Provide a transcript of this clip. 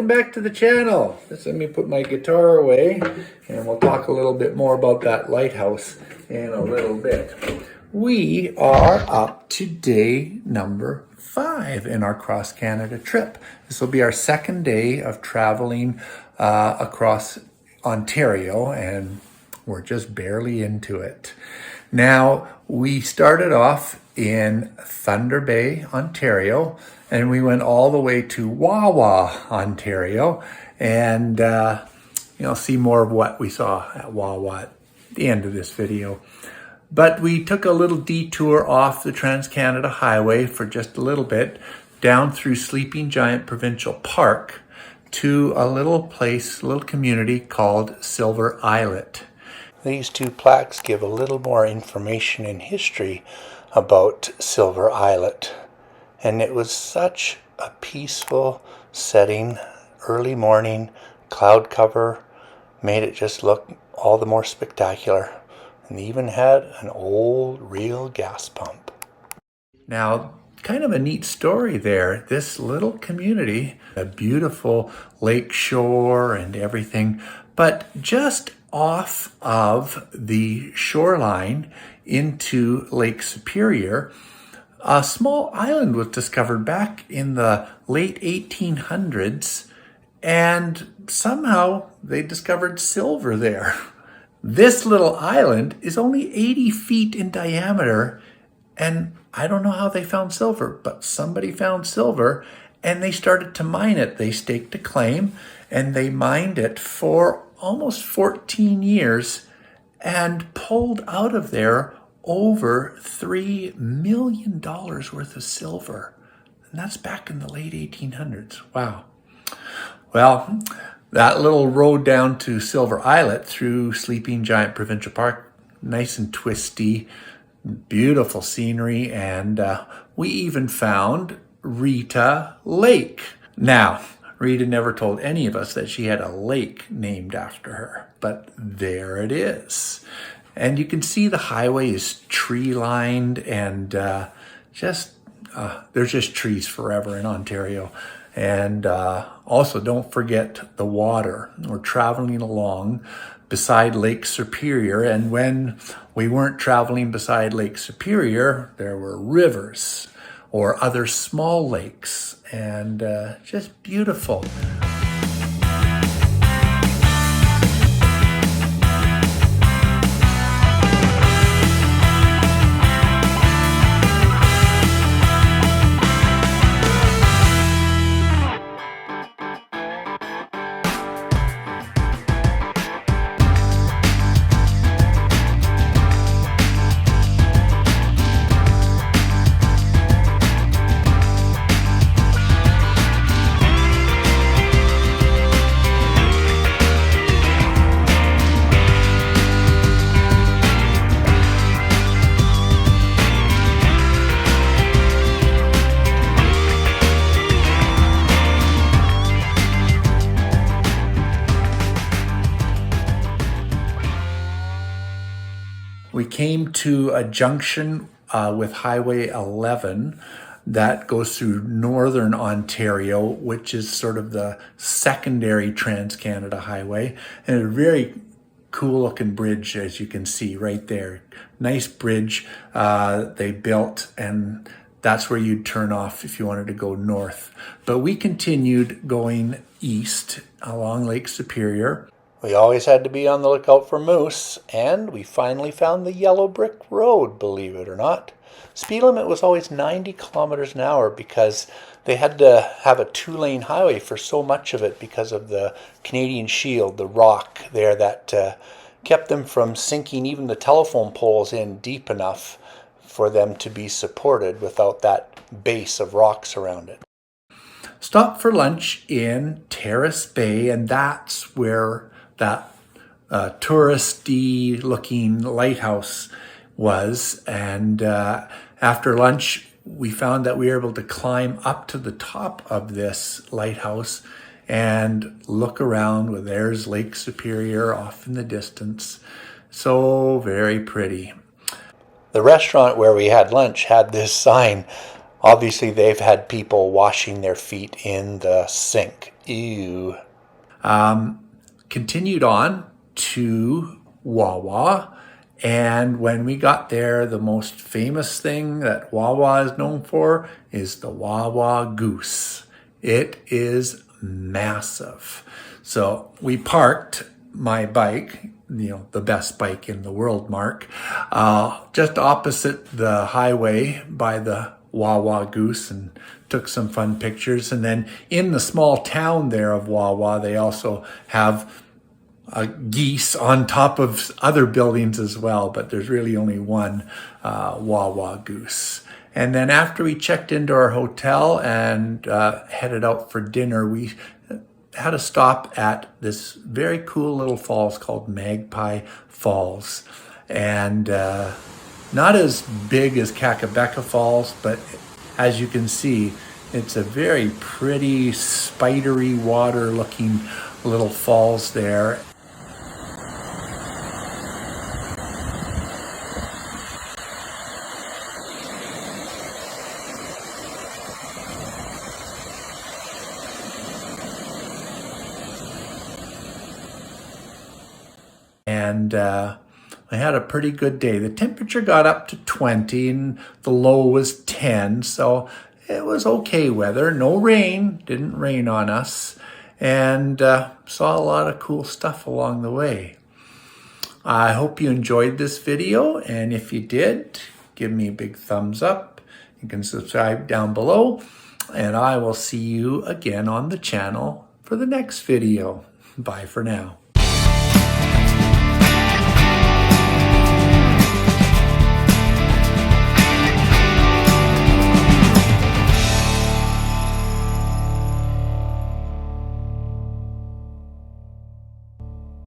back to the channel. Just let me put my guitar away and we'll talk a little bit more about that lighthouse in a little bit. We are up to day number 5 in our cross Canada trip. This will be our second day of traveling across Ontario, and we're just barely into it. Now, we started off in Thunder Bay, Ontario, and we went all the way to Wawa, Ontario, and you'll see more of what we saw at Wawa at the end of this video. But we took a little detour off the Trans-Canada Highway for just a little bit, down through Sleeping Giant Provincial Park to a little place, a little community called Silver Islet. These two plaques give a little more information and history about Silver Islet. And it was such a peaceful setting, early morning, cloud cover, made it just look all the more spectacular. And they even had an old real gas pump. Now, kind of a neat story there. This little community, a beautiful lake shore and everything, but just off of the shoreline into Lake Superior, a small island was discovered back in the late 1800s, and somehow they discovered silver there. This little island is only 80 feet in diameter, and I don't know how they found silver, but somebody found silver and they started to mine it. They staked a claim and they mined it for almost 14 years and pulled out of there over $3 million worth of silver. And that's back in the late 1800s. Wow. Well, that little road down to Silver Islet through Sleeping Giant Provincial Park, nice and twisty, beautiful scenery, and we even found Rita Lake. Now, Rita never told any of us that she had a lake named after her, but there it is. And you can see the highway is tree-lined, and there's just trees forever in Ontario. And also, don't forget the water. We're traveling along beside Lake Superior, and when we weren't traveling beside Lake Superior, there were rivers or other small lakes, and just beautiful. We came to a junction with Highway 11 that goes through northern Ontario, which is sort of the secondary Trans-Canada Highway, and a very cool looking bridge, as you can see right there. Nice bridge they built, and that's where you'd turn off if you wanted to go north. But we continued going east along Lake Superior. We always had to be on the lookout for moose, and we finally found the yellow brick road, believe it or not. Speed limit was always 90 kilometers an hour because they had to have a 2-lane highway for so much of it because of the Canadian Shield, the rock there that kept them from sinking even the telephone poles in deep enough for them to be supported without that base of rocks around it. Stopped for lunch in Terrace Bay, and that's where that touristy looking lighthouse was. And after lunch, we found that we were able to climb up to the top of this lighthouse and look around. Well, there's Lake Superior off in the distance. So very pretty. The restaurant where we had lunch had this sign. Obviously, they've had people washing their feet in the sink Ew. Continued on to Wawa. And when we got there, the most famous thing that Wawa is known for is the Wawa goose. It is massive. So we parked my bike, the best bike in the world, Mark, just opposite the highway by the Wawa goose, and took some fun pictures. And then in the small town there of Wawa, they also have geese on top of other buildings as well, but there's really only one Wawa goose. And then after we checked into our hotel and headed out for dinner, we had a stop at this very cool little falls called Magpie Falls. And not as big as Kakabeka Falls, but as you can see, it's a very pretty, spidery water looking little falls there. And I had a pretty good day. The temperature got up to 20 and the low was 10, so it was okay weather. No rain, didn't rain on us, and saw a lot of cool stuff along the way. I hope you enjoyed this video, and if you did, give me a big thumbs up. You can subscribe down below, and I will see you again on the channel for the next video. Bye for now.